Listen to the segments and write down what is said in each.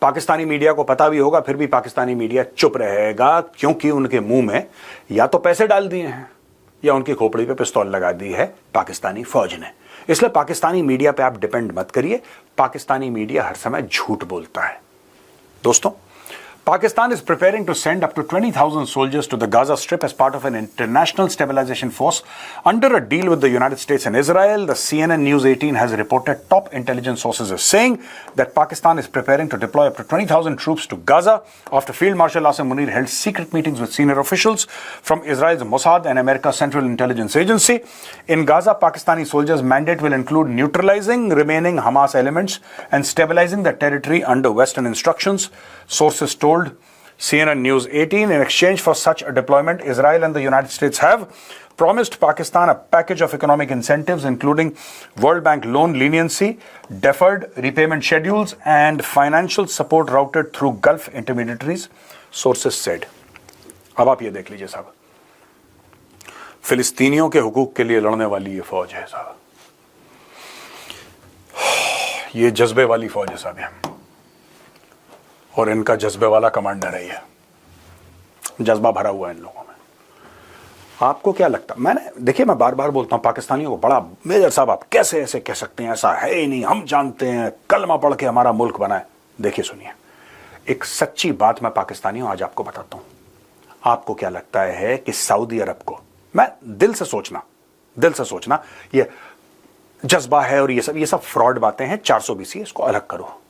Pakistani media को पता भी होगा, फिर भी पाकिस्तानी मीडिया चुप रहेगा, क्योंकि उनके मुंह में या तो पैसे डाल दिए हैं या उनकी खोपड़ी पे पिस्तौल लगा दी है पाकिस्तानी फौज ने। इसलिए पाकिस्तानी मीडिया पे आप डिपेंड मत करिए। पाकिस्तानी मीडिया हर समय झूठ बोलता है। दोस्तों, Pakistan is preparing to send up to 20,000 soldiers to the Gaza Strip as part of an international stabilization force under a deal with the United States and Israel. The CNN News 18 has reported top intelligence sources as saying that Pakistan is preparing to deploy up to 20,000 troops to Gaza after Field Marshal Asim Munir held secret meetings with senior officials from Israel's Mossad and America's Central Intelligence Agency. In Gaza, Pakistani soldiers' mandate will include neutralizing remaining Hamas elements and stabilizing the territory under Western instructions. Sources told CNN News 18 in exchange for such a deployment, Israel and the United States have promised Pakistan a package of economic incentives, including World Bank loan leniency, deferred repayment schedules, and financial support routed through Gulf intermediaries, sources said. अब आप ये देख लीजिए साहब, फिलिस्तीनियों के हुकूक के लिए लड़ने वाली ये फौज है साहब, ये जज्बे वाली फौज है साहब, और इनका जज्बे वाला कमांडर है। ये जज्बा भरा हुआ है इन लोगों में। आपको क्या लगता, मैंने देखिए, मैं बार बार बोलता हूं पाकिस्तानियों को, बड़ा मेजर साहब आप कैसे ऐसे कह सकते हैं, ऐसा है ही नहीं, हम जानते हैं, कलमा पढ़ के हमारा मुल्क बना है। देखिए सुनिए, एक सच्ची बात मैं पाकिस्तानियों आज आपको बताता हूं। आपको क्या लगता है कि सऊदी अरब को, मैं दिल से सोचना ये जज्बा है और ये सब फ्रॉड बातें हैं, 420, इसको अलग करो,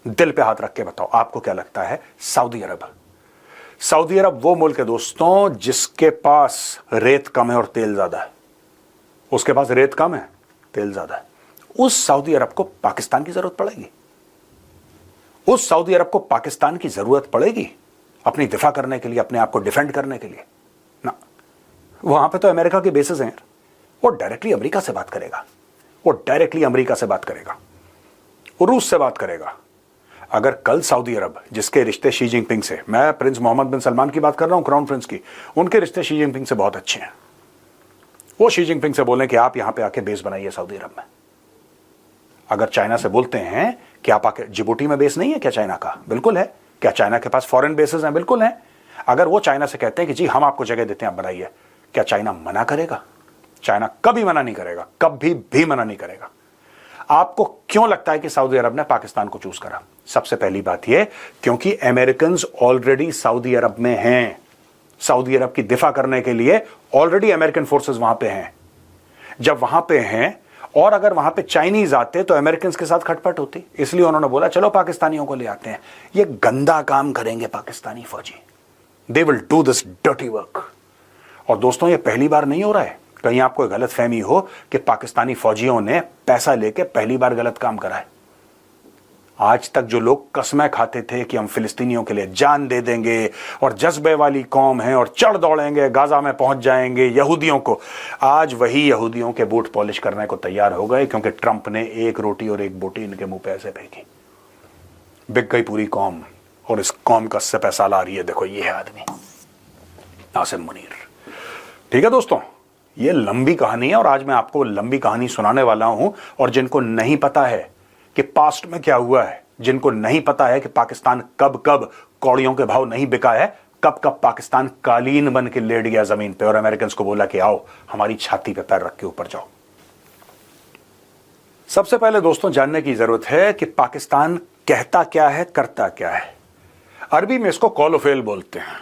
दिल पे हाथ रख के बताओ, आपको क्या लगता है सऊदी अरब वो मुल्क है दोस्तों जिसके पास रेत कम है और तेल ज्यादा है। उसके पास रेत कम है, तेल ज्यादा है। उस सऊदी अरब को पाकिस्तान की जरूरत पड़ेगी? उस सऊदी अरब को पाकिस्तान की जरूरत पड़ेगी अपनी दिफा करने के लिए, अपने आप को डिफेंड करने के लिए? ना, वहां पे तो अमेरिका के बेसिस हैं। वो डायरेक्टली अमेरिका से बात करेगा, वो रूस से बात करेगा। अगर कल सऊदी अरब, जिसके रिश्ते शी जिनपिंग से, मैं प्रिंस मोहम्मद बिन सलमान की बात कर रहा हूं, क्राउन प्रिंस की, उनके रिश्ते शी जिनपिंग से बहुत अच्छे हैं, वो शी जिनपिंग से बोलें कि आप यहां पे आके बेस बनाइए सऊदी अरब में। अगर चाइना से बोलते हैं कि आप आके, जिबूटी में बेस नहीं है क्या चाइना का? बिल्कुल है। क्या चाइना के पास फॉरेन बेसेस हैं? बिल्कुल है। अगर वो चाइना से कहते हैं कि जी हम आपको जगह देते हैं, आप बनाइए, क्या चाइना मना करेगा? चाइना कभी मना नहीं करेगा, कभी भी मना नहीं करेगा। आपको क्यों लगता है कि सऊदी अरब ने पाकिस्तान को चूज करा? सबसे पहली बात यह, क्योंकि अमेरिकन ऑलरेडी सऊदी अरब में हैं। सऊदी अरब की दिफा करने के लिए ऑलरेडी अमेरिकन फोर्सेस वहां पे हैं। जब वहां पे हैं, और अगर वहां पे चाइनीज आते तो अमेरिकन के साथ खटपट होती, इसलिए उन्होंने बोला चलो पाकिस्तानियों को ले आते हैं। ये गंदा काम करेंगे पाकिस्तानी फौजी, they will do this dirty work. और दोस्तों, ये पहली बार नहीं हो रहा है, कहीं आपको गलत फहमी हो कि पाकिस्तानी फौजियों ने पैसा लेके पहली बार गलत काम करा है। आज तक जो लोग कसमें खाते थे कि हम फिलिस्तीनियों के लिए जान दे देंगे और जज्बे वाली कौम है और चढ़ दौड़ेंगे, गाजा में पहुंच जाएंगे यहूदियों को, आज वही यहूदियों के बूट पॉलिश करने को तैयार हो गए, क्योंकि ट्रंप ने एक रोटी और एक बोटी इनके मुंह पे ऐसे फेंकी। बिक गई पूरी कौम, और इस कौम का से पैसा ला रही है, देखो ये है आदमी आसिम मुनीर। ठीक है दोस्तों, ये लंबी कहानी है और आज मैं आपको लंबी कहानी सुनाने वाला हूं। और जिनको नहीं पता है कि पास्ट में क्या हुआ है, जिनको नहीं पता है कि पाकिस्तान कब कब कौड़ियों के भाव नहीं बिका है, कब कब पाकिस्तान कालीन बन के लेट गया जमीन पे और अमेरिकन को बोला कि आओ हमारी छाती पे पैर रख के ऊपर जाओ। सबसे पहले दोस्तों जानने की जरूरत है कि पाकिस्तान कहता क्या है, करता क्या है। अरबी में इसको कौल फेल बोलते हैं,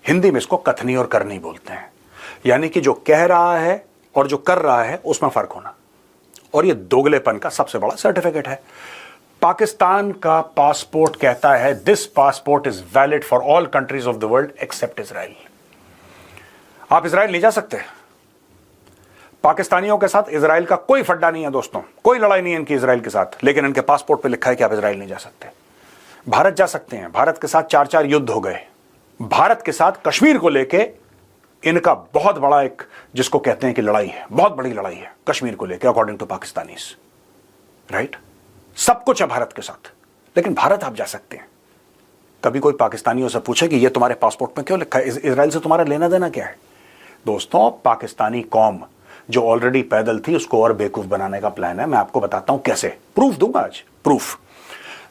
हिंदी में इसको कथनी और करनी बोलते हैं। यानी कि जो कह रहा है और जो कर रहा है उसमें फर्क होना, और ये दोगलेपन का सबसे बड़ा सर्टिफिकेट है। पाकिस्तान का पासपोर्ट कहता है this passport is valid for all countries of the world accept Israel. आप इजराइल नहीं जा सकते। पाकिस्तानियों के साथ इजराइल का कोई फड्डा नहीं है दोस्तों, कोई लड़ाई नहीं है इनकी इजराइल के साथ, लेकिन इनके पासपोर्ट पे लिखा है कि आप इजराइल नहीं जा सकते। भारत जा सकते हैं, भारत के साथ 4-4 युद्ध हो गए। भारत के साथ कश्मीर को लेके इनका बहुत बड़ा एक, जिसको कहते हैं कि लड़ाई है, बहुत बड़ी लड़ाई है कश्मीर को लेकर, अकॉर्डिंग टू पाकिस्तानीज, राइट। सब कुछ है भारत के साथ, लेकिन भारत आप जा सकते हैं। कभी कोई पाकिस्तानियों से पूछे कि ये तुम्हारे पासपोर्ट में क्यों लिखा है, इजराइल से तुम्हारा लेना देना क्या है? दोस्तों, पाकिस्तानी कौम जो ऑलरेडी पैदल थी उसको और बेवकूफ बनाने का प्लान है। मैं आपको बताता हूं कैसे, प्रूफ दूंगा आज, proof.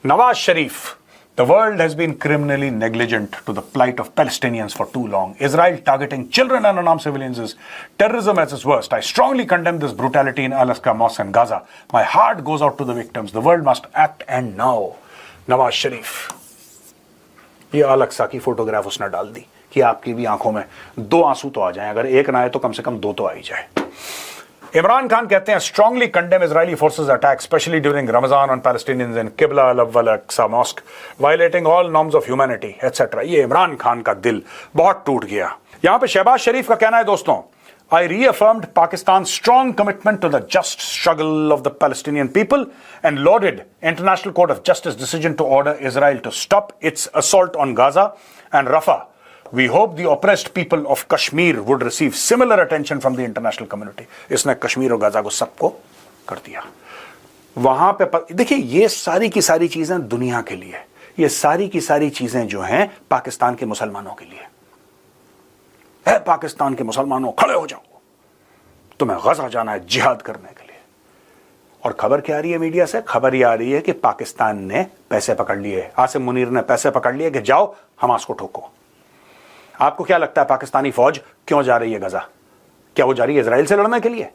Nawaz Sharif The world has been criminally negligent to the plight of Palestinians for too long. Israel targeting children and unarmed civilians is terrorism at its worst. I strongly condemn this brutality in Al-Aqsa Mosque and Gaza. My heart goes out to the victims. The world must act and now. Nawaz Sharif, ये Al-Aqsa की photograph उसने डाल दी कि आपकी भी आंखों में दो आंसू तो आ जाएं, अगर एक ना आए तो कम से कम दो तो आ ही जाए। इमरान खान कहते हैं strongly condemn Israeli forces attack especially during Ramadan on Palestinians in Qibla Al-Awwal Aqsa mosque violating all norms of humanity etcetera. ये इमरान खान का दिल बहुत टूट गया। यहां पे शहबाज शरीफ का कहना है दोस्तों, I reaffirmed Pakistan's strong commitment to the just struggle of the Palestinian people and lauded International Court of Justice decision to order Israel to stop its assault on Gaza and Rafah. We hope the oppressed people of Kashmir would receive similar attention from the international community. इसने कश्मीर और Gaza को सबको कर दिया। वहां पे देखिए, ये सारी की सारी चीजें दुनिया के लिए, ये सारी की सारी चीजें जो हैं पाकिस्तान के मुसलमानों के लिए है। पाकिस्तान के मुसलमानों, खड़े हो जाओ, तुम्हें गजा जाना है जिहाद करने के लिए। और खबर क्या आ रही है मीडिया से? खबर यह आ रही है कि पाकिस्तान ने पैसे पकड़ लिए, आसिम मुनीर ने पैसे पकड़ लिए कि जाओ हमास को ठोको। आपको क्या लगता है पाकिस्तानी फौज क्यों जा रही है गजा? क्या वो जा रही है इजराइल से लड़ने के लिए?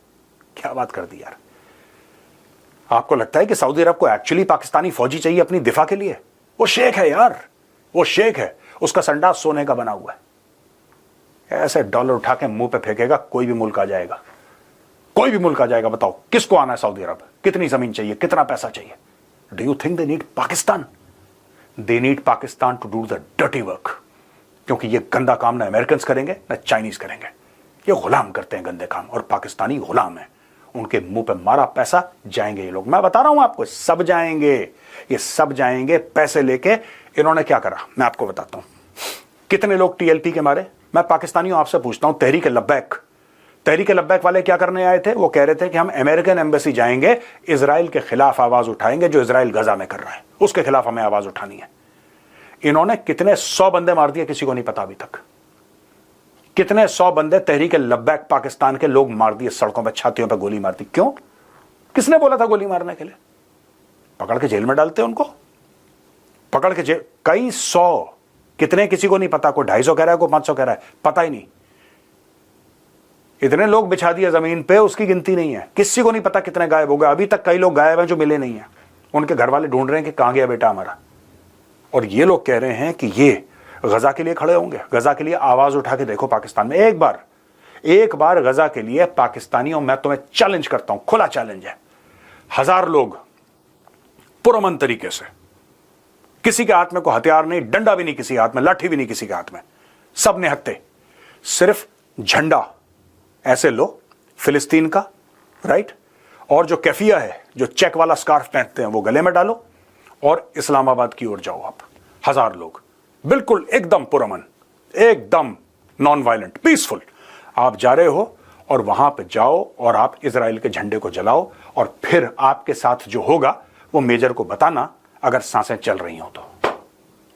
क्या बात कर दी यार। आपको लगता है कि सऊदी अरब को एक्चुअली पाकिस्तानी फौजी चाहिए अपनी दिफा के लिए? वो शेख है यार, वो शेख है, उसका संडास सोने का बना हुआ है। ऐसे डॉलर उठा के मुंह पे फेंकेगा, कोई भी मुल्क आ जाएगा, कोई भी मुल्क आ जाएगा। बताओ किसको आना है सऊदी अरब? कितनी जमीन चाहिए, कितना पैसा चाहिए? Do you think they need Pakistan? They need Pakistan to do the dirty work, क्योंकि ये गंदा काम ना अमेरिकन करेंगे ना चाइनीज करेंगे। ये गुलाम करते हैं गंदे काम, और पाकिस्तानी गुलाम है। उनके मुंह पे मारा पैसा जाएंगे ये लोग। मैं बता रहा हूं आपको, सब जाएंगे, ये सब जाएंगे पैसे लेके। इन्होंने क्या करा मैं आपको बताता हूं। कितने लोग टीएलपी के मारे? मैं पाकिस्तानियों आपसे पूछता हूं, तहरीक लब्बैक, तहरीक लब्बैक वाले क्या करने आए थे? वो कह रहे थे कि हम अमेरिकन एम्बेसी जाएंगे, इजराइल के खिलाफ आवाज उठाएंगे, जो इजराइल गजा में कर रहा है उसके खिलाफ हमें आवाज उठानी है। इन्होंने कितने 100 बंदे मार दिए किसी को नहीं पता अभी तक। कितने 100 बंदे तहरीक लब्बैक पाकिस्तान के लोग मार दिए, सड़कों पर छातियों पर गोली मार दी। क्यों? किसने बोला था गोली मारने के लिए? पकड़ के जेल में डालते उनको, पकड़ के जेल। कई 100, कितने किसी को नहीं पता। कोई 250 कह रहा है, कोई 500 कह रहा है, पता ही नहीं। इतने लोग बिछा दिए जमीन पे, उसकी गिनती नहीं है। किसी को नहीं पता कितने गायब हो गए। अभी तक कई लोग गायब हैं जो मिले नहीं है। उनके घर वाले ढूंढ रहे हैं कि कहां गया बेटा हमारा। और ये लोग कह रहे हैं कि ये गजा के लिए खड़े होंगे। गजा के लिए आवाज उठा के देखो पाकिस्तान में एक बार गजा के लिए पाकिस्तानियों, मैं तुम्हें चैलेंज करता हूं, खुला चैलेंज है। 1000 लोग पुरअमन तरीके से, किसी के हाथ में कोई हथियार नहीं, डंडा भी नहीं किसी के हाथ में, लाठी भी नहीं किसी के हाथ में, सब निहत्थे, सिर्फ झंडा ऐसे लो फिलिस्तीन का, राइट, और जो कैफिया है, जो चेक वाला स्कार्फ पहनते हैं, वो गले में डालो और इस्लामाबाद की ओर जाओ आप। 1000 लोग, बिल्कुल एकदम पुरअमन, एकदम नॉन वायलेंट, पीसफुल। आप जा रहे हो और वहां पे जाओ और आप इजराइल के झंडे को जलाओ, और फिर आपके साथ जो होगा वो मेजर को बताना, अगर सांसें चल रही हो तो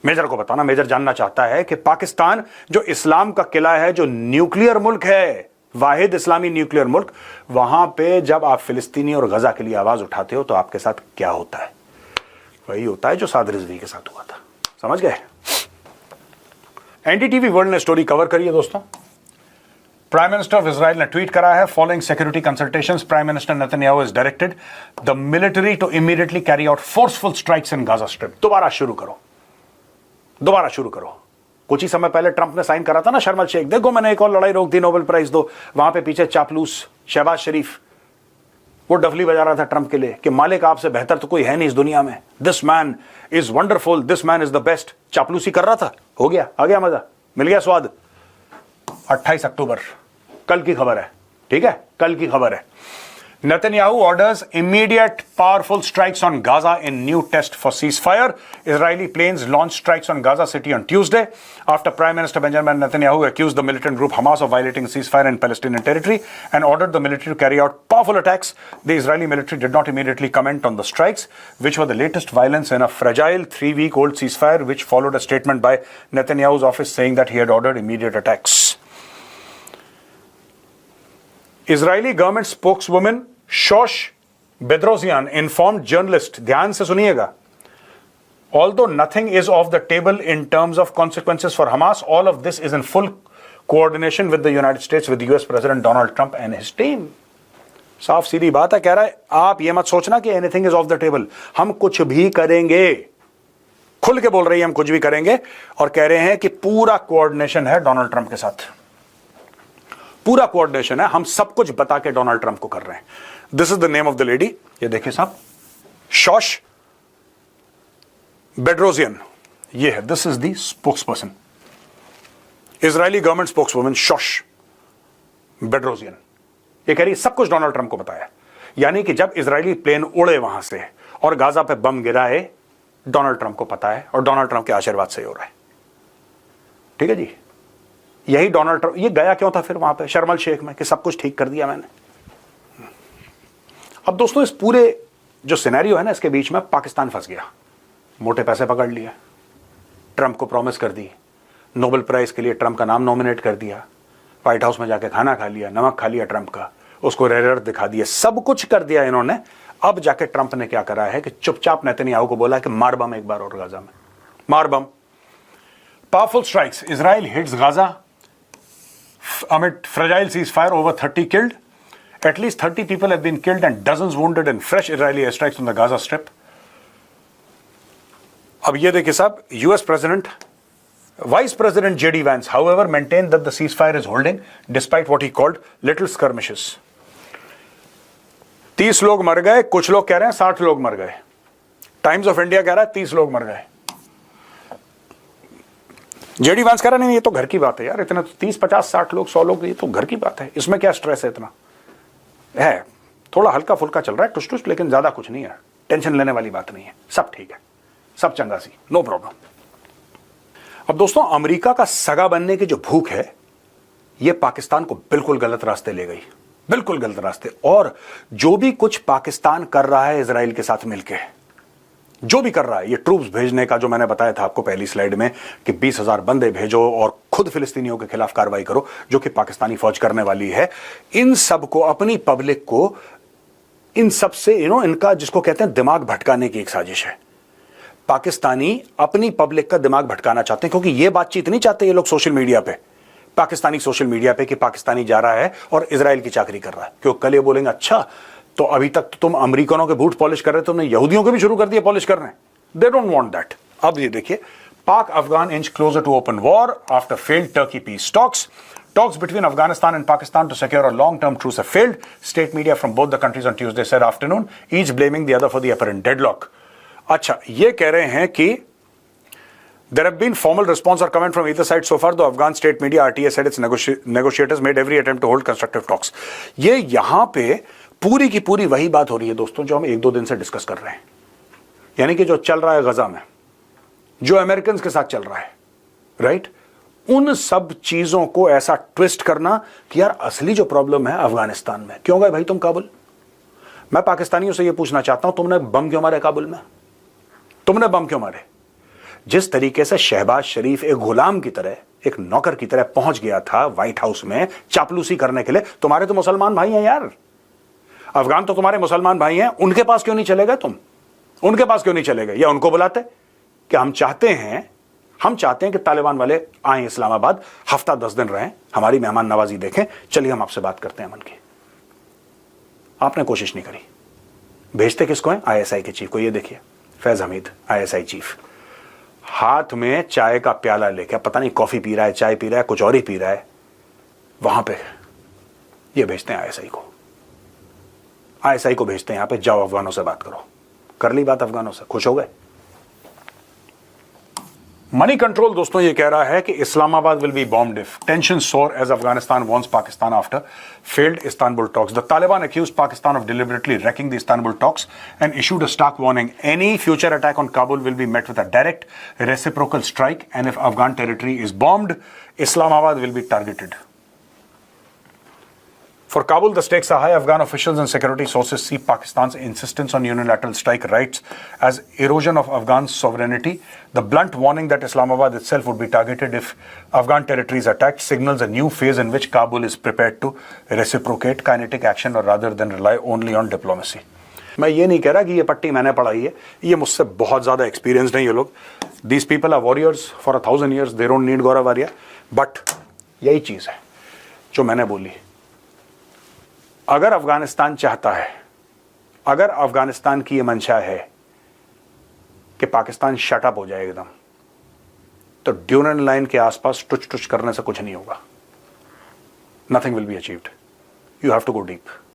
मेजर को बताना। मेजर जानना चाहता है कि पाकिस्तान जो इस्लाम का किला है, जो न्यूक्लियर मुल्क है, वाहिद इस्लामी न्यूक्लियर मुल्क, वहां पे जब आप फिलिस्तीनी और गजा के लिए आवाज उठाते हो तो आपके साथ क्या होता है? वही होता है जो साद रिजवी के साथ हुआ था। समझ गए? एनडीटीवी वर्ल्ड ने स्टोरी कवर करी है दोस्तों। प्राइम मिनिस्टर ऑफ इजराइल ने ट्वीट करा है, following security consultations prime minister Netanyahu has directed the military to immediately carry out forceful strikes in Gaza strip. दोबारा शुरू करो, दोबारा शुरू करो। कुछ ही समय पहले ट्रंप ने साइन करा था ना शर्म अल शेख, देखो मैंने एक और लड़ाई रोक दी, नोबेल प्राइज दो। वहां पे पीछे चापलूस शहबाज शरीफ, वो डफली बजा रहा था ट्रंप के लिए कि मालिक आपसे बेहतर तो कोई है नहीं इस दुनिया में, this man is wonderful, this man is the best. चापलूसी कर रहा था, हो गया, आ गया मजा, मिल गया स्वाद। 28 अक्टूबर कल की खबर है, ठीक है, कल की खबर है। Netanyahu orders immediate powerful strikes on Gaza in new test for ceasefire. Israeli planes launched strikes on Gaza City on Tuesday after Prime Minister Benjamin Netanyahu accused the militant group Hamas of violating ceasefire in Palestinian territory and ordered the military to carry out powerful attacks. The Israeli military did not immediately comment on the strikes, which were the latest violence in a fragile 3-week-old ceasefire, which followed a statement by Netanyahu's office saying that he had ordered immediate attacks. Israeli government spokeswoman Shosh Bedrosian informed journalists, ध्यान से सुनिएगा, Although nothing is off the table in terms of consequences for Hamas, all of this is in full coordination with the United States, with US President Donald Trump and his team. साफ सीधी बात है, कह रहा है आप ये मत सोचना कि anything is of the table, हम कुछ भी करेंगे, खुल के बोल रही है हम कुछ भी करेंगे, और कह रहे हैं कि पूरा कोऑर्डिनेशन है डोनाल्ड ट्रंप के साथ, पूरा कोऑर्डिनेशन है, हम सब कुछ बता के डोनाल्ड ट्रंप को कर रहे हैं. This is the name of the lady, ये देखिए साहब, शॉश बेड्रोजियन, ये है, this is the spokesperson, Israeli government spokeswoman Shosh Bedrosian. ये कह रही है सब कुछ डोनाल्ड ट्रंप को बताया, यानी कि जब इजरायली प्लेन उड़े वहां से और गाजा पे बम गिराए, डोनाल्ड ट्रंप को पता है और डोनाल्ड ट्रंप के आशीर्वाद से ही हो रहा है. ठीक है जी, यही डोनाल्ड ट्रंप, ये गया क्यों था फिर वहां पे शर्म अल शेख में कि सब कुछ ठीक कर दिया मैंने. अब दोस्तों इस पूरे जो सिनेरियो है ना, इसके बीच में पाकिस्तान फंस गया, मोटे पैसे पकड़ लिए, ट्रंप को प्रॉमिस कर दी, नोबेल प्राइज के लिए ट्रंप का नाम नॉमिनेट कर दिया, व्हाइट हाउस में जाके खाना खा लिया, नमक खा लिया ट्रंप का, उसको रेड दिखा दिया, सब कुछ कर दिया इन्होंने. अब जाके ट्रंप ने क्या करा है कि चुपचाप नेतन्याहू को बोला कि मार बम एक बार और गाजा में, मार बम. Powerful strikes, Israel hits Gaza amid fragile ceasefire, over 30 killed, at least 30 people have been killed and dozens wounded in fresh Israeli airstrikes on the Gaza Strip. अब ये देखिए साहब, US president, vice president JD Vance, however, maintained that the ceasefire is holding despite what he called little skirmishes. 30 लोग मर गए, कुछ लोग कह रहे हैं 60 लोग मर गए. टाइम्स ऑफ इंडिया कह रहा है 30 लोग मर गए. जेडी वांस कह रहा नहीं, ये तो घर की बात है यार, इतना तो 30, 50, 60 लोग, 100 लोग, ये तो घर की बात है, इसमें क्या स्ट्रेस है, इतना है, थोड़ा हल्का फुल्का चल रहा है, टुस टुस, लेकिन ज्यादा कुछ नहीं है, टेंशन लेने वाली बात नहीं है, सब ठीक है, सब चंगा सी, नो प्रॉब्लम. अब दोस्तों अमेरिका का सगा बनने की जो भूख है, ये पाकिस्तान को बिल्कुल गलत रास्ते ले गई, बिल्कुल गलत रास्ते. और जो भी कुछ पाकिस्तान कर रहा है इजराइल के साथ मिलकर, जो भी कर रहा है, ये ट्रूप्स भेजने का जो मैंने बताया था आपको पहली स्लाइड में कि 20,000 बंदे भेजो और खुद फिलिस्तीनियों के खिलाफ कार्रवाई करो, जो कि पाकिस्तानी फौज करने वाली है, इन सब को, अपनी पब्लिक को इन सब से इनका जिसको कहते हैं दिमाग भटकाने की एक साजिश है. पाकिस्तानी अपनी पब्लिक का दिमाग भटकाना चाहते हैं, क्योंकि ये बातचीत नहीं चाहते ये लोग सोशल मीडिया पे, पाकिस्तानी सोशल मीडिया पे, कि पाकिस्तानी जा रहा है और इजराइल की चाकरी कर रहा है. क्यों कल ये बोलेंगे अच्छा तो अभी तक तो तुम अमेरिकनों के बूट पॉलिश कर रहे थे, तुमने यहूदियों के भी शुरू कर दिया पॉलिश करने. They don't want that. अब ये देखिए, Pak Afghan inch closer to open war after failed Turkey peace talks. Talks between Afghanistan and Pakistan to secure a long-term truce have failed. State media from both the countries on Tuesday said afternoon, each blaming the other for the apparent deadlock. अच्छा, ये कह रहे हैं कि there have been formal response or comment from either side so far, though Afghan state media RTA said its negotiators made every attempt to hold constructive talks. ये यहां पे पूरी की पूरी वही बात हो रही है दोस्तों जो हम 1-2 दिन से डिस्कस कर रहे हैं, यानी कि जो चल रहा है गजा में, जो अमेरिकन के साथ चल रहा है, राइट, उन सब चीजों को ऐसा ट्विस्ट करना कि यार असली जो प्रॉब्लम है अफगानिस्तान में. क्यों गए भाई तुम काबुल? मैं पाकिस्तानियों से यह पूछना चाहता हूं, तुमने बम क्यों मारे काबुल में? तुमने बम क्यों मारे? जिस तरीके से शहबाज शरीफ एक गुलाम की तरह, एक नौकर की तरह पहुंच गया था व्हाइट हाउस में चापलूसी करने के लिए, तुम्हारे तो मुसलमान भाई हैं यार, अफगान तो तुम्हारे मुसलमान भाई हैं, उनके पास क्यों नहीं चले गए तुम? उनके पास क्यों नहीं चले गए? या उनको बुलाते कि हम चाहते हैं कि तालिबान वाले आए इस्लामाबाद, हफ्ता 10 दिन रहें, हमारी मेहमान नवाजी देखें, चलिए हम आपसे बात करते हैं अमन की. आपने कोशिश नहीं करी. भेजते किसको हैं? आईएसआई के चीफ को. ये देखिए फैज हमीद, आईएसआई चीफ, हाथ में चाय का प्याला लेके, पता नहीं कॉफी पी रहा है, चाय पी रहा है, कुछ और ही पी रहा है, वहां पे ये भेजते हैं आईएसआई को. आईएसआई को भेजते हैं यहां पे, जाओ अफगानों से बात करो. कर ली बात अफगानों से, खुश हो गए. मनी कंट्रोल दोस्तों ये कह रहा है कि Islamabad will be bombed if tension soar as Afghanistan wants Pakistan after failed Istanbul talks. The Taliban accused Pakistan of deliberately wrecking the Istanbul talks and issued a stark warning. Any future attack on Kabul will be met with a direct reciprocal strike, and if Afghan territory is bombed, Islamabad will be targeted. For Kabul, the stakes are high. Afghan officials and security sources see Pakistan's insistence on unilateral strike rights as erosion of Afghan sovereignty. The blunt warning that Islamabad itself would be targeted if Afghan territory is attacked signals a new phase in which Kabul is prepared to reciprocate kinetic action or rather than rely only on diplomacy. मैं ये नहीं कह रहा कि ये पट्टी मैंने पढ़ाई है, ये मुझसे बहुत ज़्यादा एक्सपीरियंस्ड हैं ये लोग. These people are warriors for 1000 years, they don't need Gaurav Arya. But यही चीज़ है जो मैंने बोली. अगर अफगानिस्तान चाहता है, अगर अफगानिस्तान की ये मंशा है कि पाकिस्तान शटअप हो जाए एकदम, तो ड्यूरन लाइन के आसपास टुच टुच करने से कुछ नहीं होगा. Nothing will be achieved. You have to go deep.